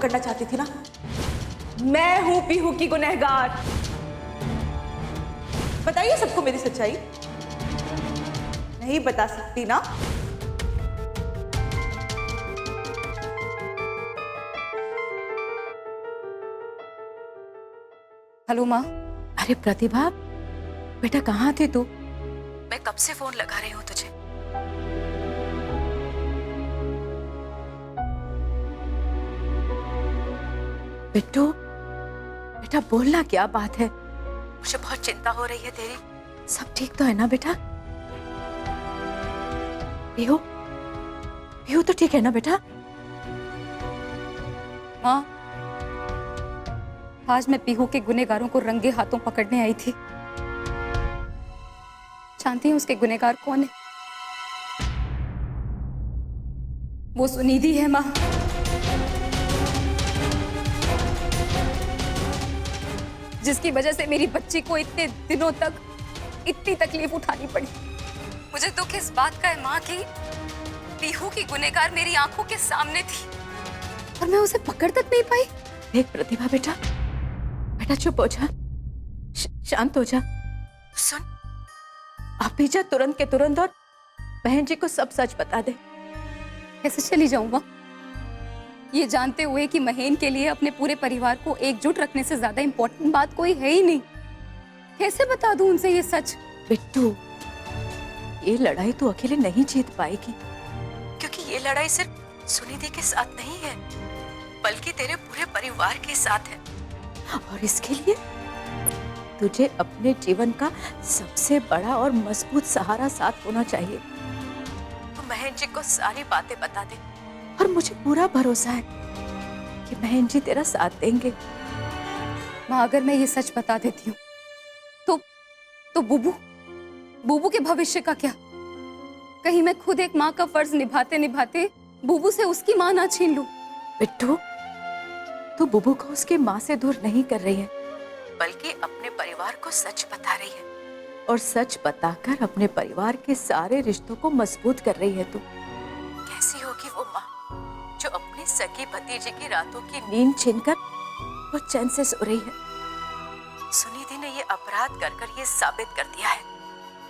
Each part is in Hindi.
पकड़ना चाहती थी ना। मैं हूं पीहू की गुनहगार। बताइए सबको मेरी सच्चाई। नहीं बता सकती ना? हेलो माँ। अरे प्रतिभा, बेटा कहाँ थी तू? मैं कब से फोन लगा रही हूँ तुझे। बिट्टू, बेटा बोलना क्या बात है? मुझे बहुत चिंता हो रही है तेरी। सब ठीक तो है ना बेटा? पीहू, पीहू तो ठीक है ना बेटा? माँ, आज मैं पीहू के गुनहगारों को रंगे हाथों पकड़ने आई थी। जानती हैं उसके गुनहगार कौन है? वो सुनिधि है माँ। जिसकी वजह से मेरी बच्ची को इतने दिनों तक इतनी तकलीफ उठानी पड़ी। मुझे दुख इस बात का है माँ की पीहू की गुनहगार मेरी आंखों के सामने थी और मैं उसे पकड़ तक नहीं पाई। देख प्रतिभा बेटा, बेटा चुप हो जा, शांत हो जा। सुन, आप भी जा तुरंत के तुरंत और बहन जी को सब सच बता दे। कैसे चली जाऊं माँ, ये जानते हुए कि महेन के लिए अपने पूरे परिवार को एकजुट रखने से ज्यादा इंपॉर्टेंट बात कोई है ही नहीं। कैसे बता दूं उनसे ये सच? बिट्टू, ये लड़ाई तू अकेले नहीं जीत पाएगी, क्योंकि ये लड़ाई सिर्फ सुनिधि के साथ नहीं है, बल्कि तेरे पूरे परिवार के साथ है। और इसके लिए तुझे अपने जीवन का सबसे बड़ा और मजबूत सहारा साथ होना चाहिए। तो बहन जी को सारी बातें बता दे और मुझे पूरा भरोसा है कि बहन जी तेरा साथ देंगे। माँ, अगर मैं ये सच बता देती हूँ तो बुबू के भविष्य का क्या? कहीं मैं खुद एक माँ का फर्ज निभाते निभाते बुबू से उसकी माँ ना छीन लूं। बिट्टू, तू बुबू को उसके माँ से दूर नहीं कर रही है, बल्कि अपने परिवार को सच बता रही है, और सच बताकर अपने परिवार के सारे रिश्तों को मजबूत कर रही है। तू कैसी होगी वो माँ जो अपनी सगी भतीजे की रातों की नींद छीनकर वो चैन से सो रही है? सुनिधि ने ये अपराध कर कर ये साबित कर दिया है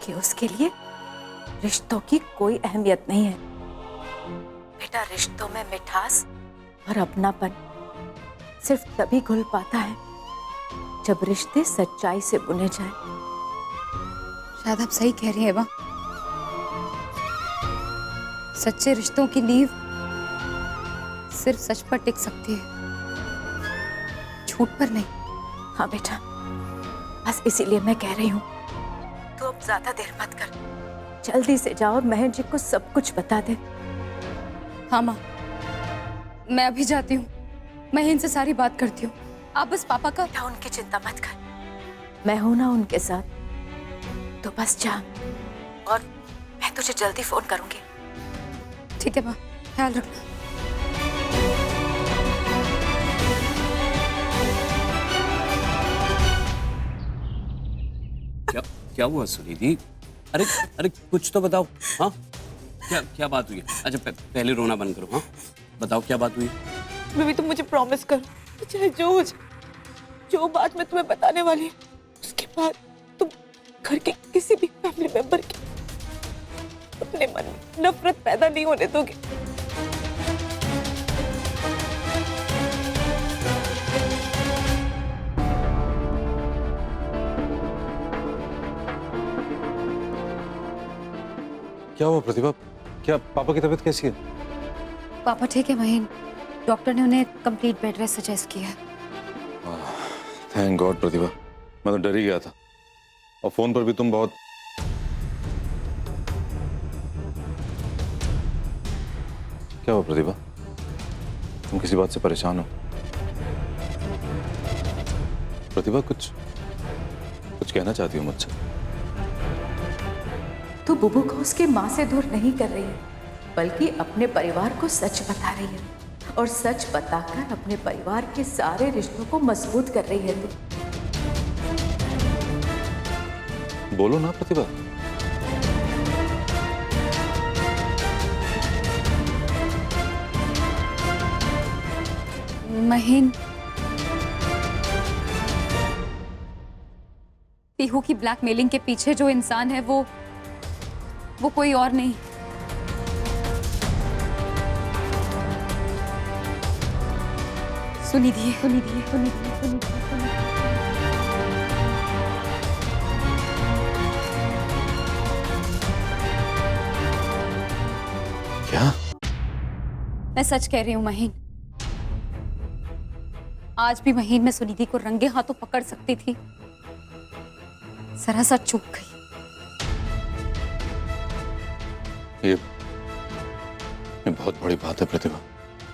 कि उसके लिए रिश्तों की कोई अहमियत नहीं है। बेटा, रिश्तों में मिठास और अपनापन सिर्फ तभी घुल पाता है जब रिश्ते सच्चाई से बुने जाए। शायद आप सही कह रही हैं माँ। सच्चे रिश्तों की नींव सिर्फ सच पर टिक सकती है, झूठ पर नहीं। हाँ बेटा, बस इसीलिए मैं कह रही हूँ, तू अब ज्यादा देर मत कर, जल्दी से जाओ और महन जी को सब कुछ बता दे। हाँ माँ, मैं अभी जाती हूँ, मैं इनसे सारी बात करती हूँ। आप बस पापा का बेटा उनकी चिंता मत कर, मैं हूं ना उनके साथ, तो बस जा और मैं तुझे जल्दी फोन करूंगी। ठीक है माँ, ख्याल रखना। क्या क्या हुआ सुनिधि? अरे अरे कुछ तो बताओ। हाँ, क्या क्या बात हुई है? अच्छा पहले रोना बंद करो। हाँ बताओ क्या बात हुई है? बेबी तुम मुझे प्रॉमिस करो, चाहे जो हो जाए, जो बात मैं तुम्हें बताने वाली हूँ उसके बाद तुम घर के किसी भी फैमिली मेंबर की अपने मन में नफरत पैदा नहीं होने दोगे। क्या हुआ प्रतिभा? क्या पापा की तबीयत कैसी है? पापा ठीक है महीन, डॉक्टर ने उन्हें कंप्लीट बेड रेस्ट सजेस्ट किया है। थैंक गॉड प्रतिभा, मैं तो डर ही गया था। और फोन पर भी तुम बहुत क्या हुआ प्रतिभा? तुम किसी बात से परेशान हो? प्रतिभा कुछ कहना चाहती हो मुझसे? तो बुबू को उसके माँ से दूर नहीं कर रही है, बल्कि अपने परिवार को सच बता रही है, और सच बताकर अपने परिवार के सारे रिश्तों को मजबूत कर रही है। तू बोलो ना प्रतिभा। महीन, पीहू की ब्लैकमेलिंग के पीछे जो इंसान है वो कोई और नहीं, सुनिधि है। क्या? मैं सच कह रही हूँ महीन। आज भी महीन मैं सुनिधि को रंगे हाथों पकड़ सकती थी, जरा सा चूक गई। ये बहुत बड़ी बात है प्रतिभा।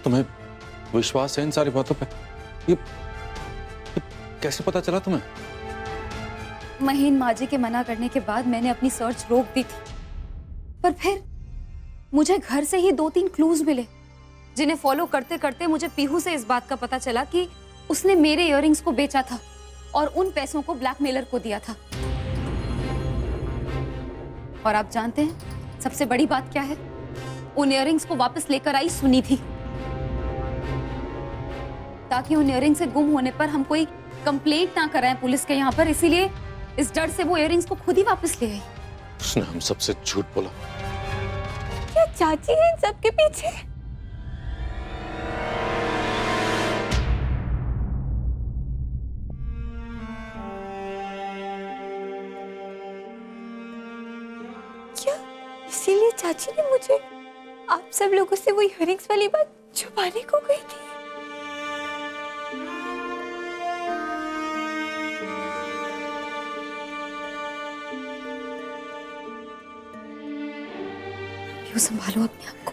तुम्हें विश्वास है इन सारी बातों पे? ये कैसे पता चला तुम्हें? महीन, माँ जी के मना करने के बाद मैंने अपनी सर्च रोक दी थी, पर फिर मुझे घर से ही 2-3 क्लूज मिले, जिन्हें फॉलो करते करते मुझे पीहू से इस बात का पता चला कि उसने मेरे इयररिंग्स को बेचा था और उन पैसों को ब्लैकमेलर को दिया था। और आप जानते हैं सबसे बड़ी बात क्या है? उन इयररिंग्स को वापस लेकर आई सुनिधि, ताकि उन इयररिंग्स से गुम होने पर हम कोई कंप्लेंट ना कराएं पुलिस के यहाँ पर। इसीलिए इस डर से वो इयररिंग्स को खुद ही वापस ले आई। उसने हम सबसे झूठ बोला। क्या चाची है इन सब के पीछे? क्या इसीलिए चाची ने मुझे आप सब लोगों से वो इयररिंग्स वाली बात छुपाने को गई थी? क्यों संभालो अपने आप को।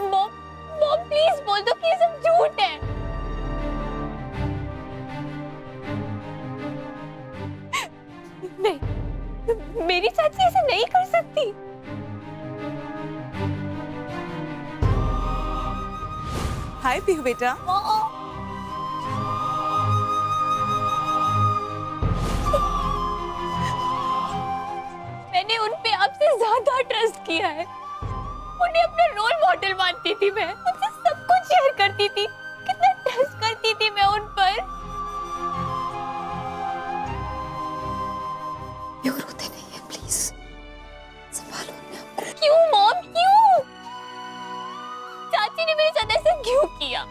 मॉम प्लीज बोल दो कि ये सब झूठ है। नहीं, मेरी चाची ऐसे नहीं कर सकती। हाय पीहू बेटा। मैंने उन पे आपसे ज्यादा ट्रस्ट किया है। उन्हें अपना रोल मॉडल मानती थी मैं, उनसे सब कुछ शेयर करती थी, कितना ट्रस्ट करती थी मैं उन पर। क्यों रोते नहीं है? प्लीज संभालो अपने आप को। क्यों मॉम, क्यों? चाची ने मेरे साथ ऐसा क्यों किया?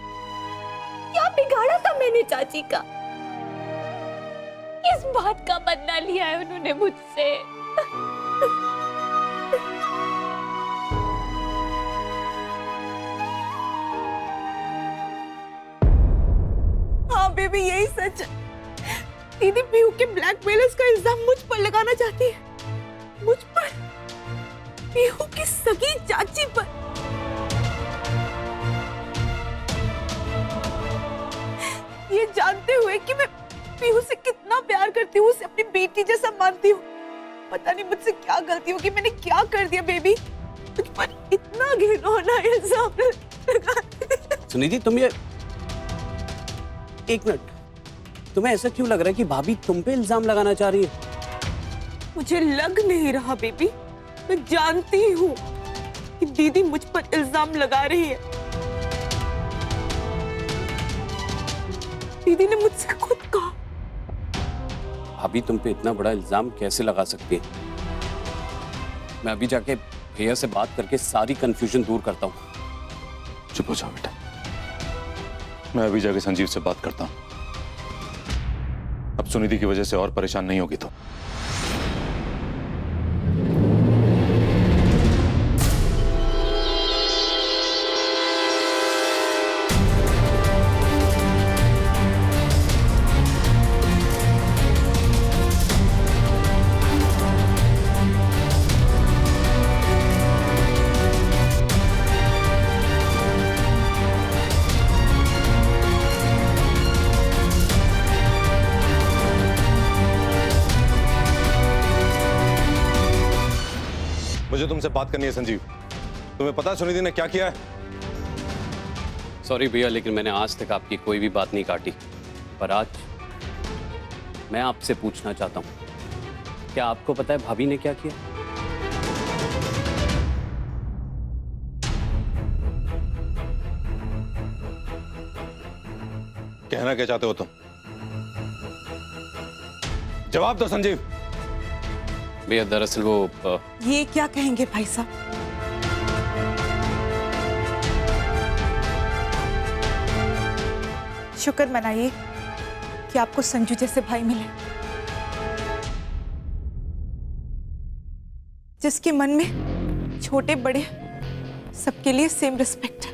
क्या बिगाड़ा था मैंने चाची का? किस बात का बदला लिया है उन्होंने मुझसे? हाँ बेबी, यही सच है। दीदी पीहू के ब्लैकमेलर्स का इल्जाम मुझ पर लगाना चाहती है। मुझ पर, पीहू की सगी चाची पर। ये जानते हुए कि मैं पीहू से कितना प्यार करती हूँ, उसे अपनी बेटी जैसा मानती हूँ। पता नहीं मुझसे क्या गलती होगी, मैंने क्या कर दिया बेबी? मुझ पर इतना घिनौना इल्जाम लगा। सुनिधि, तुम ये एक मिनट, तुम्हें ऐसा क्यों लग रहा है कि भाभी तुम पे इल्जाम लगाना चाह रही है? मुझे लग नहीं रहा बेबी, मैं जानती हूँ कि दीदी मुझ पर इल्जाम लगा रही है। दीदी ने मुझसे खुद कहा। भाभी तुम पे इतना बड़ा इल्जाम कैसे लगा सकती है? मैं अभी जाके भैया से बात करके सारी कंफ्यूजन दूर करता हूँ। चुप हो जाओ बेटा, मैं अभी जाके संजीव से बात करता हूँ। अब सुनिधि की वजह से और परेशान नहीं होगी तो। मुझे तुमसे बात करनी है संजीव। तुम्हें पता है सुनिधि ने क्या किया है? सॉरी भैया, लेकिन मैंने आज तक आपकी कोई भी बात नहीं काटी, पर आज मैं आपसे पूछना चाहता हूँ, क्या आपको पता है भाभी ने क्या किया? कहना क्या चाहते हो तुम? जवाब दो संजीव। भैया दरअसल वो ये क्या कहेंगे भाई साहब? शुक्र मनाइए कि आपको संजू जैसे भाई मिले, जिसके मन में छोटे बड़े सबके लिए सेम रिस्पेक्ट है।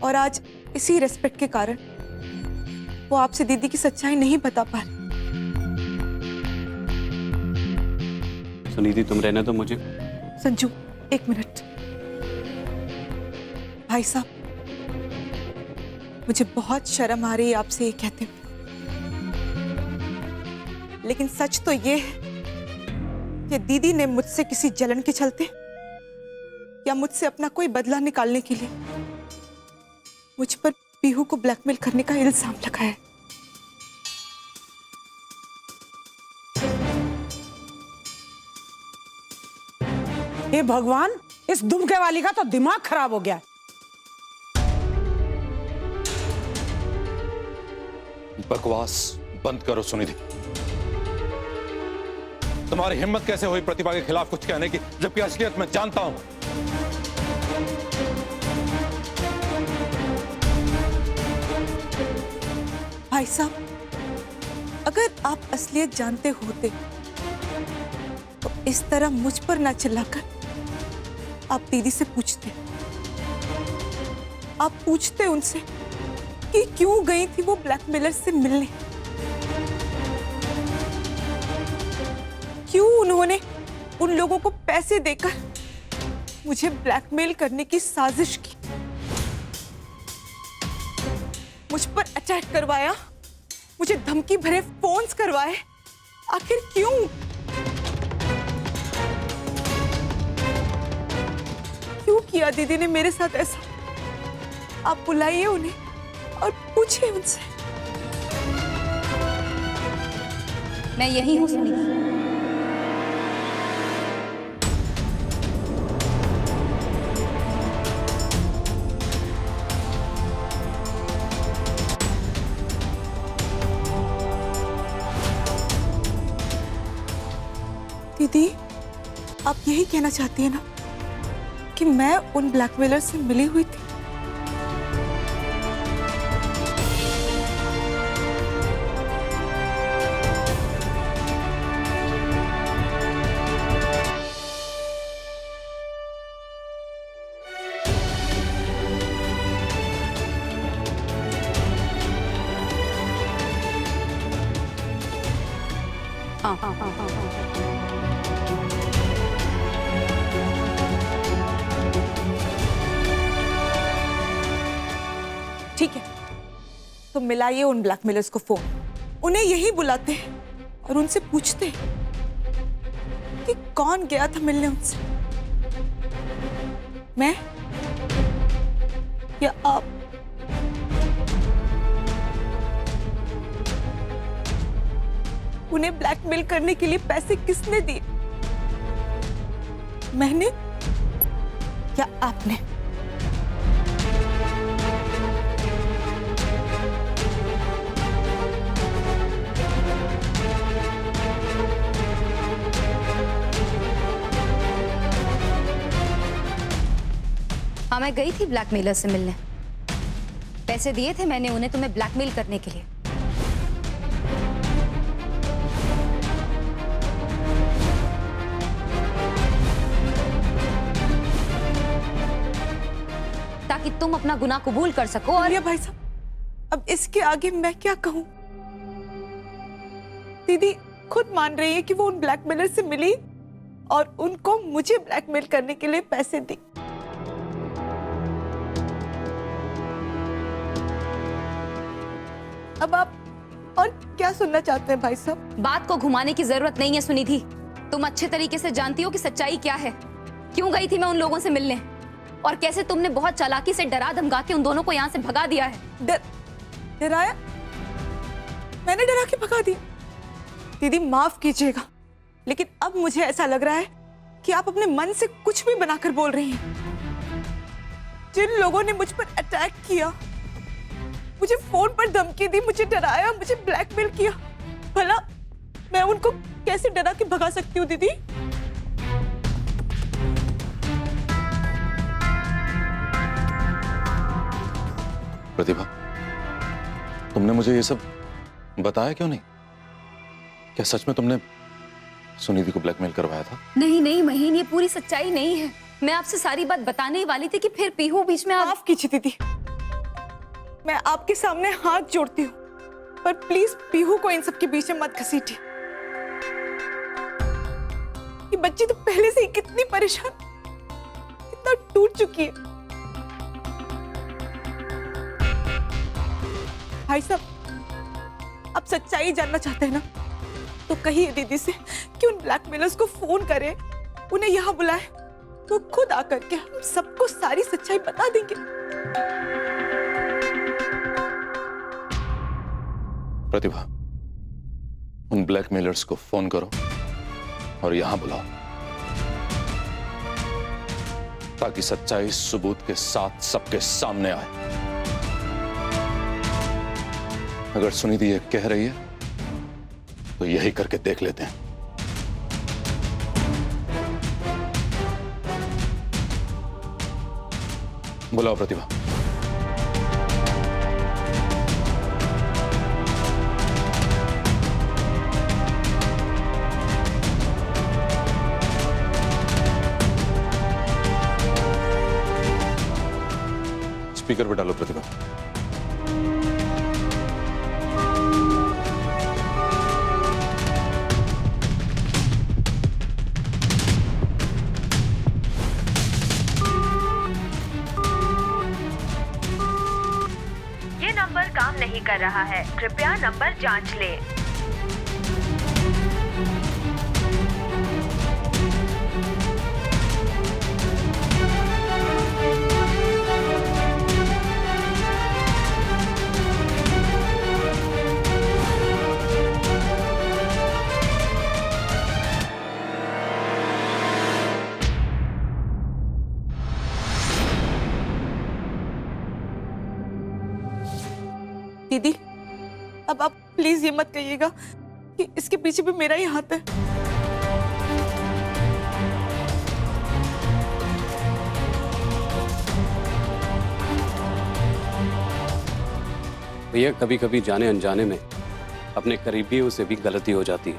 और आज इसी रिस्पेक्ट के कारण वो आपसे दीदी की सच्चाई नहीं बता पा रहे। सुनिधि तुम रहने दो मुझे। संजू, एक मिनट। भाई साहब, मुझे बहुत शर्म आ रही है आपसे ये कहते हुए, लेकिन सच तो ये है कि दीदी ने मुझसे किसी जलन के चलते या मुझसे अपना कोई बदला निकालने के लिए मुझ पर पीहू को ब्लैकमेल करने का इल्जाम लगाया है। हे भगवान, इस दुमके वाली का तो दिमाग खराब हो गया। बकवास बंद करो सुनिधि। तुम्हारी हिम्मत कैसे हुई प्रतिभा के खिलाफ कुछ कहने की, जबकि असलियत मैं जानता हूं। भाई साहब, अगर आप असलियत जानते होते तो इस तरह मुझ पर ना चिल्लाकर आप दीदी से पूछते। आप पूछते उनसे कि क्यों गई थी वो ब्लैकमेलर से मिलने, क्यों उन्होंने उन लोगों को पैसे देकर मुझे ब्लैकमेल करने की साजिश की, मुझ पर अटैक करवाया, मुझे धमकी भरे फोन्स करवाए। आखिर क्यों? क्यों किया दीदी ने मेरे साथ ऐसा? आप बुलाइए उन्हें और पूछिए उनसे। मैं यही हूँ सुनिधि। दीदी, आप यही कहना चाहती है ना कि मैं उन ब्लैकमेलर से मिली हुई थी? हाँ हाँ हाँ हाँ हाँ। ठीक है, तो मिलाइए उन ब्लैकमेलर्स को फोन, उन्हें यही बुलाते हैं और उनसे पूछते हैं कि कौन गया था मिलने उनसे, मैं या आप? उन्हें ब्लैकमेल करने के लिए पैसे किसने दिए, मैंने या आपने? हाँ, मैं गई थी ब्लैकमेलर से मिलने। पैसे दिए थे मैंने उन्हें तुम्हें ब्लैकमेल करने के लिए। ताकि तुम अपना गुनाह कबूल कर सको। और भाई साहब, अब इसके आगे मैं क्या कहूं? दीदी खुद मान रही है कि वो उन ब्लैकमेलर से मिली और उनको मुझे ब्लैकमेल करने के लिए पैसे दी। अब आप और क्या सुनना चाहते हैं भाई साहब? बात को घुमाने की जरूरत नहीं है सुनिधि। तुम अच्छे तरीके से जानती हो कि सच्चाई क्या है। क्यों गई थी मैं उन लोगों से मिलने, और कैसे तुमने बहुत चालाकी से डरा धमका के उन दोनों को यहाँ से भगा दिया है। डराया? मैंने डरा के भगा दिया? दीदी माफ कीजिएगा, लेकिन अब मुझे ऐसा लग रहा है कि आप अपने मन से कुछ भी बनाकर बोल रही हैं। जिन लोगों ने मुझ पर अटैक किया मुझे फोन पर धमकी दी, मुझे डराया, मुझे ब्लैकमेल किया। भला मैं उनको कैसे डरा के भगा सकती हूँ दीदी? प्रतिभा, तुमने मुझे ये सब बताया क्यों नहीं? क्या सच में तुमने सुनिधि को ब्लैकमेल करवाया था? नहीं नहीं महीन, ये पूरी सच्चाई नहीं है। मैं आपसे सारी बात बताने ही वाली थी कि फिर पीहू बीच में माफ कीजिए दीदी, मैं आपके सामने हाथ जोड़ती हूँ, पर प्लीज पीहू को इन सब के बीच में मत घसीटिए। ये बच्ची तो पहले से ही कितनी परेशान, कितना टूट चुकी है। भाई साहब, आप सच्चाई जानना चाहते हैं ना, तो कहिए दीदी से कि उन ब्लैकमेलर्स को फोन करें, उन्हें यहाँ बुलाएं, वो खुद आकर के हम सबको सारी सच्चाई बता देंगे। प्रतिभा, उन ब्लैकमेलर्स को फोन करो और यहां बुलाओ, ताकि सच्चाई सबूत के साथ सबके सामने आए। अगर सुनिधि ये कह रही है तो यही करके देख लेते हैं। बुलाओ प्रतिभा। स्पीकर पे डालो प्रतिभा। ये नंबर काम नहीं कर रहा है, कृपया नंबर जांच लें। दीदी, अब आप प्लीज ये मत कहिएगा कि इसके पीछे भी मेरा ही हाथ है। भैया, कभी कभी जाने अनजाने में अपने करीबियों से भी गलती हो जाती है,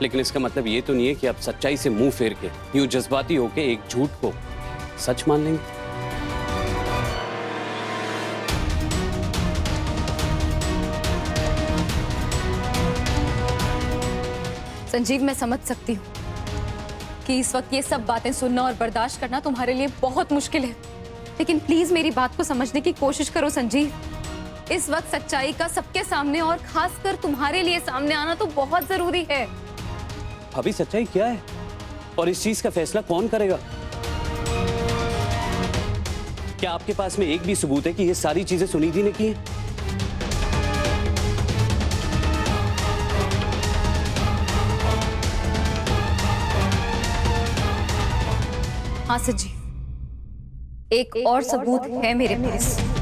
लेकिन इसका मतलब ये तो नहीं है कि आप सच्चाई से मुंह फेर के यूं जज्बाती होके एक झूठ को सच मान लेंगे। संजीव, मैं समझ सकती हूँ कि इस वक्त ये सब बातें सुनना और बर्दाश्त करना तुम्हारे लिए बहुत मुश्किल है, लेकिन प्लीज मेरी बात को समझने की कोशिश करो संजीव। इस वक्त सच्चाई का सबके सामने और खासकर तुम्हारे लिए सामने आना तो बहुत जरूरी है। अभी सच्चाई क्या है और इस चीज का फैसला कौन करेगा? क्या आपके पास में एक भी सबूत है कि ये सारी चीजें सुनिधि ने की हैं? हाँ संजीव, एक और सबूत है मेरे पास।